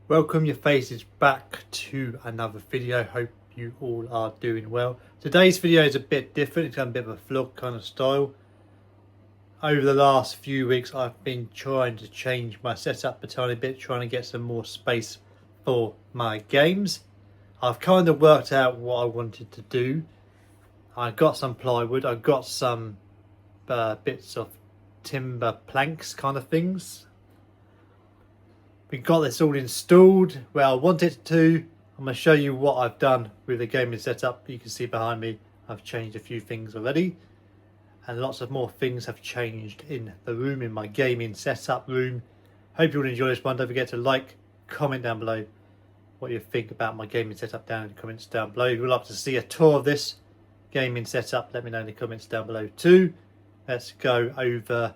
Welcome your faces back to another video. Hope you all are doing well. Today's video is a bit different. It's got a bit of a vlog kind of style. Over the last few weeks I've been trying to change my setup a tiny bit, trying to get some more space for my games. I've kind of worked out what I wanted to do. I got some plywood, I got some bits of timber planks kind of things. We got this all installed where I want it to. I'm going to show you what I've done with the gaming setup. You can see behind me I've changed a few things already, and lots of more things have changed in the room, in my gaming setup room. Hope you will enjoy this one. Don't forget to like, comment down below what you think about my gaming setup down in the comments down below. If you'd like to see a tour of this gaming setup, let me know in the comments down below too. Let's go over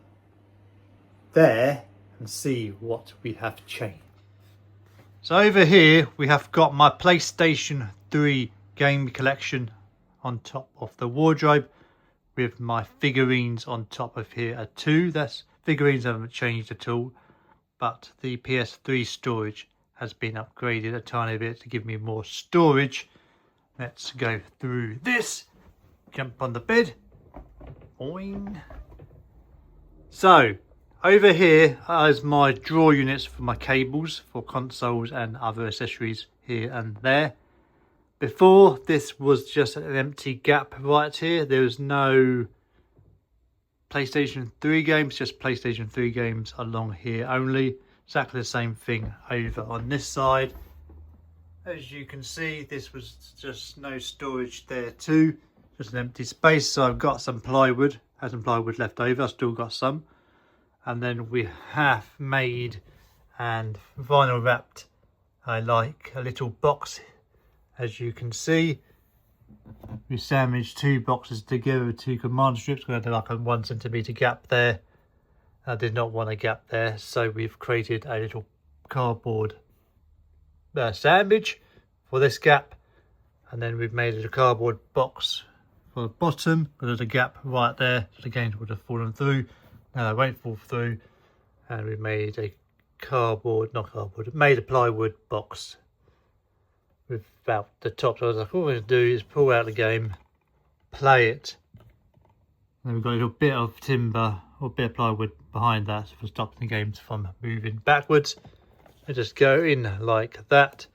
there and see what we have changed. So over here we have got my PlayStation 3 game collection on top of the wardrobe, with my figurines on top of here too. That's figurines haven't changed at all, but the PS3 storage has been upgraded a tiny bit to give me more storage. Let's go through this. Jump on the bed. Boing. So over here is my drawer units for my cables for consoles and other accessories here and there. Before, this was just an empty gap right here. There was no PlayStation 3 games, just PlayStation 3 games along here only. Exactly the same thing over on this side. As you can see, this was just no storage there too. Just an empty space. So I've got some plywood. Had some plywood left over. I've still got some. And then we have made and vinyl wrapped a little box. As you can see, we sandwiched two boxes together with two command strips. We had like a 1 centimeter gap there. I did not want a gap there, so we've created a little cardboard sandwich for this gap, and then we've made a cardboard box for the bottom. There's a gap right there, so the games would have fallen through. Now they won't fall through, and we made a made a plywood box without the top. So I was like, all we're going to do is pull out the game, play it, and then we've got a little bit of timber or bit of plywood behind that for stopping the games from moving backwards. I just go in like that,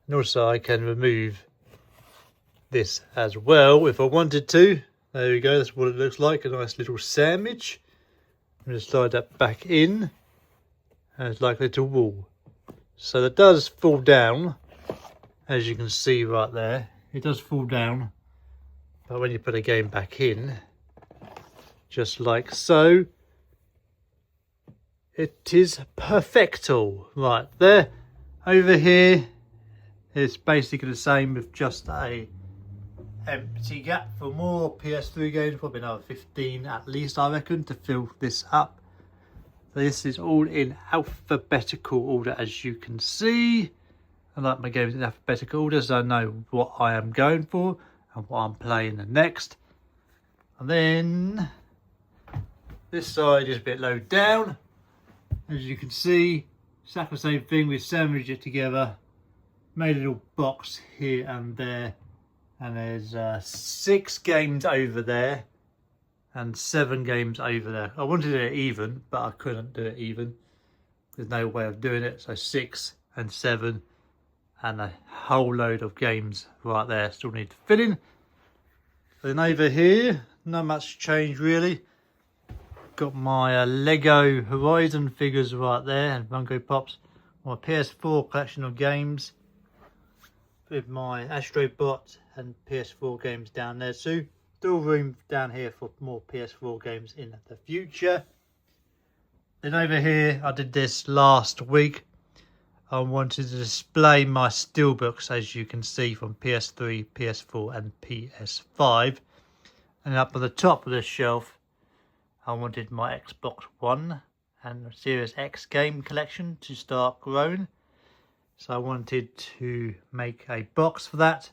and also I can remove this as well if I wanted to. There we go, that's what it looks like, a nice little sandwich. I'm going to slide that back in, and it's like a little wall. So that does fall down, as you can see right there. It does fall down, but when you put a game back in, just like so, it is perfecto right there. Over here, it's basically the same with just a empty gap for more PS3 games, probably another 15 at least I reckon to fill this up. This is all in alphabetical order, as you can see. I like my games in alphabetical order, so I know what I am going for and what I'm playing next. And then this side is a bit low down, as you can see. Exactly the same thing, we sandwiched it together, made a little box here and there. And there's 6 games over there and 7 games over there. I wanted to do it even, but I couldn't do it even. There's no way of doing it. So 6 and 7 and a whole load of games right there still need to fill in. Then over here, not much change really. Got my Lego Horizon figures right there and Funko Pops. My PS4 collection of games, with my Astrobot and PS4 games down there too. Still room down here for more PS4 games in the future. Then over here, I did this last week. I wanted to display my Steelbooks, as you can see, from PS3, PS4 and PS5. And up on the top of the shelf, I wanted my Xbox One and Series X game collection to start growing. So I wanted to make a box for that.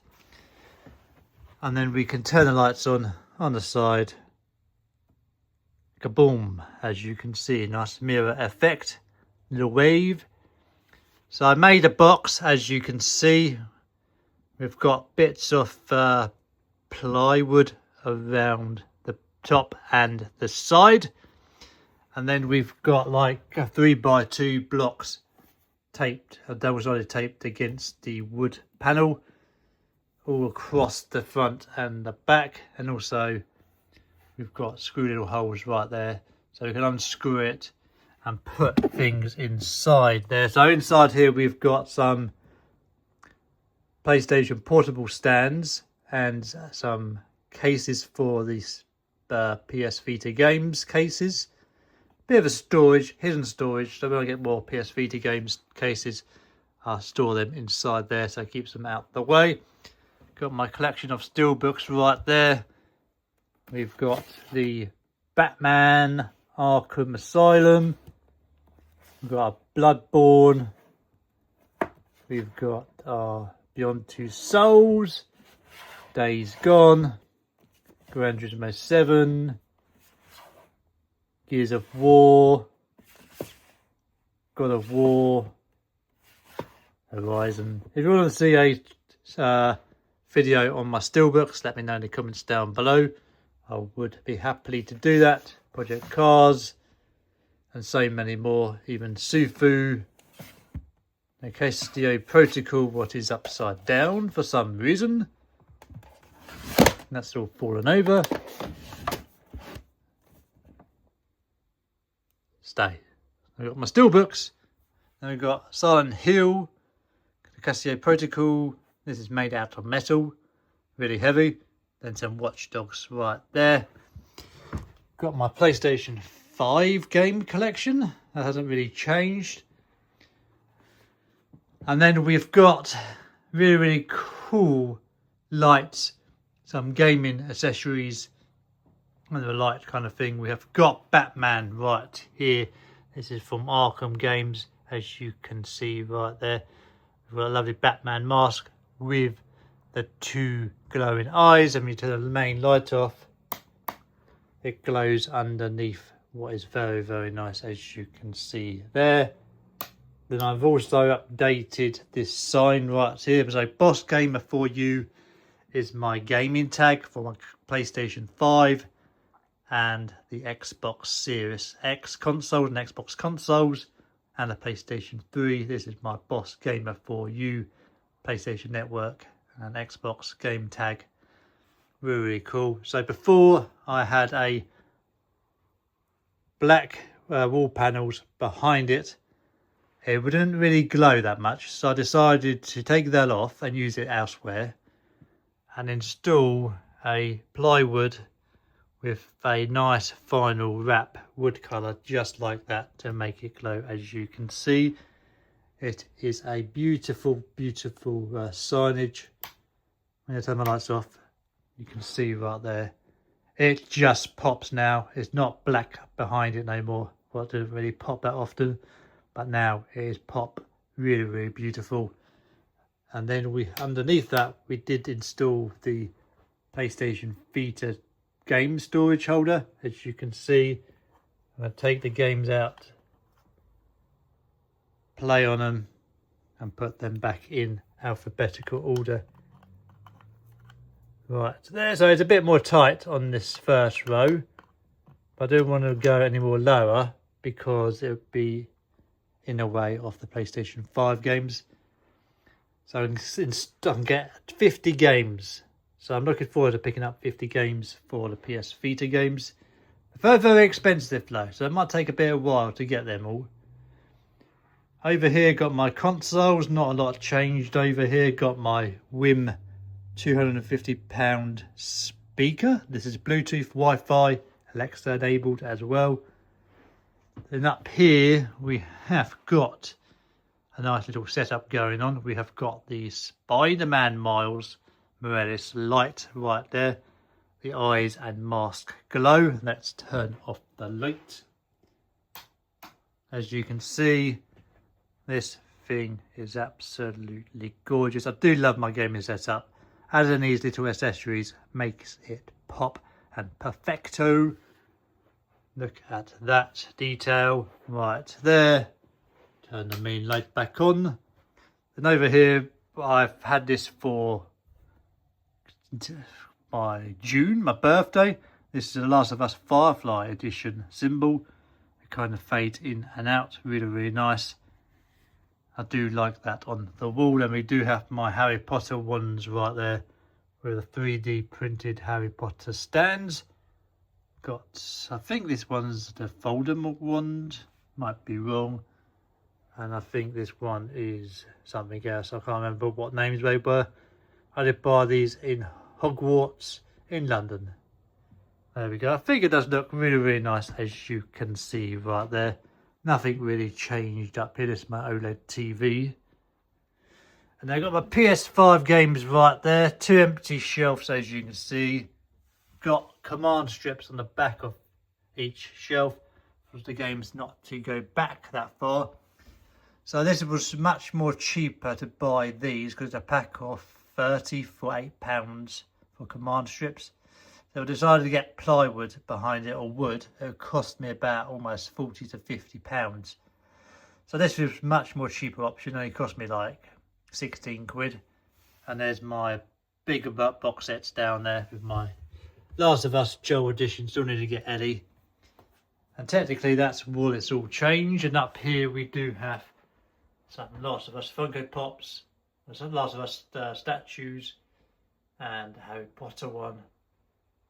And then we can turn the lights on the side. Kaboom, as you can see, nice mirror effect, little wave. So I made a box, as you can see. We've got bits of plywood around the top and the side. And then we've got like 3x2 blocks taped, double-sided taped against the wood panel, all across the front and the back. And also we've got screw little holes right there, so we can unscrew it and put things inside there. So inside here we've got some PlayStation portable stands and some cases for these PS Vita games cases. Bit of a storage, hidden storage, so when I get more PS Vita games cases, I'll store them inside there, so it keeps them out the way. Got my collection of Steelbooks right there. We've got the Batman Arkham Asylum. We've got our Bloodborne. We've got our Beyond Two Souls, Days Gone, Gran Turismo 7, Gears of War, God of War, Horizon. If you want to see a video on my Steelbooks, let me know in the comments down below. I would be happy to do that. Project Cars and so many more, even Sufu. The Castillo Protocol, what is upside down for some reason. That's all fallen over. Stay. I've got my Steelbooks. Then we've got Silent Hill, the Castillo Protocol. This is made out of metal, really heavy. Then some Watch Dogs right there. Got my PlayStation 5 game collection. That hasn't really changed. And then we've got really, really cool lights, some gaming accessories, and a light kind of thing. We have got Batman right here. This is from Arkham Games, as you can see right there. We've got a lovely Batman mask with the two glowing eyes, and when you turn the main light off, it glows underneath, what is very, very nice, as you can see there. Then I've also updated this sign right here. So Boss Gamer for You is my gaming tag for my PlayStation 5 and the Xbox Series X consoles and Xbox consoles, and the PlayStation 3. This is my Boss Gamer for You PlayStation Network and Xbox game tag. Really, really cool. So before I had a black wall panels behind it, it wouldn't really glow that much, so I decided to take that off and use it elsewhere and install a plywood with a nice final wrap wood colour just like that to make it glow. As you can see, it is a beautiful, beautiful signage. When I turn my lights off, you can see right there, it just pops now. It's not black behind it no more. Well, it doesn't really pop that often, but now it is pop. Really, really beautiful. And then we, underneath that, we did install the PlayStation Vita game storage holder. As you can see, I'm going to take the games out, play on them, and put them back in alphabetical order. Right there, so it's a bit more tight on this first row, but I don't want to go any more lower because it would be in the way of the PlayStation 5 games. So I can get 50 games. So I'm looking forward to picking up 50 games for the PS Vita games. They're very, very expensive though, so it might take a bit of a while to get them all. Over here got my consoles, not a lot changed over here. Got my Wim £250 speaker. This is Bluetooth, Wi-Fi, Alexa enabled as well. Then up here we have got a nice little setup going on. We have got the Spider-Man Miles Morales light right there. The eyes and mask glow. Let's turn off the light. As you can see, this thing is absolutely gorgeous. I do love my gaming setup. Adding these little accessories makes it pop and perfecto. Look at that detail right there. Turn the main light back on. And over here, I've had this for my June, my birthday. This is the Last of Us Firefly edition symbol. It kind of fades in and out, really, really nice. I do like that on the wall. And we do have my Harry Potter ones right there with the 3D printed Harry Potter stands. Got, I think this one's the Voldemort wand, might be wrong. And I think this one is something else. I can't remember what names they were. I did buy these in Hogwarts in London. There we go. I think it does look really, really nice, as you can see right there. Nothing really changed up here. This is my OLED TV. And I got my PS5 games right there. 2 empty shelves, as you can see. Got command strips on the back of each shelf for the games not to go back that far. So this was much more cheaper to buy these because a pack of 30 for £8 for command strips. So I decided to get plywood behind it, or wood. It would cost me about almost 40 to 50 pounds. So this was a much more cheaper option. It only cost me like 16 quid. And there's my bigger box sets down there with my Last of Us Joe edition. Still need to get Ellie. And technically that's all, it's all changed. And up here we do have some Last of Us Funko Pops, some Last of Us statues, and a Harry Potter one.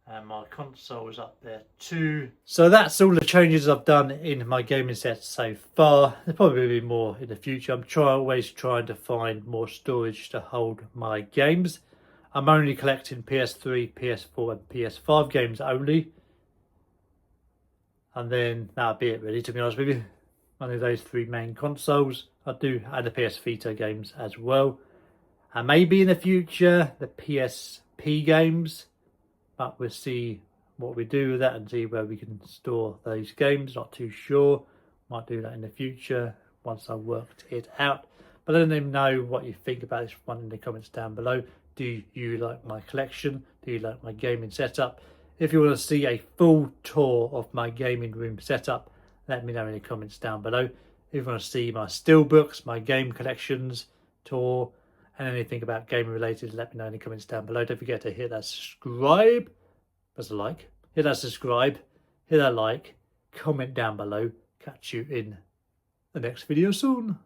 And my console is up there too. So that's all the changes I've done in my gaming set so far. There'll probably be more in the future. I'm always trying to find more storage to hold my games. I'm only collecting PS3, PS4 and PS5 games only. And then that'll be it really, to be honest with you. One of those 3 main consoles. I do add the PS Vita games as well. And maybe in the future, the PSP games. But we'll see what we do with that and see where we can store those games. Not too sure. Might do that in the future once I've worked it out. But let them know what you think about this one in the comments down below. Do you like my collection? Do you like my gaming setup? If you want to see a full tour of my gaming room setup, let me know in the comments down below. If you want to see my Steelbooks, my game collections tour, and anything about gaming related, let me know in the comments down below. Don't forget to hit that subscribe. Press a like. Hit that subscribe. Hit that like. Comment down below. Catch you in the next video soon.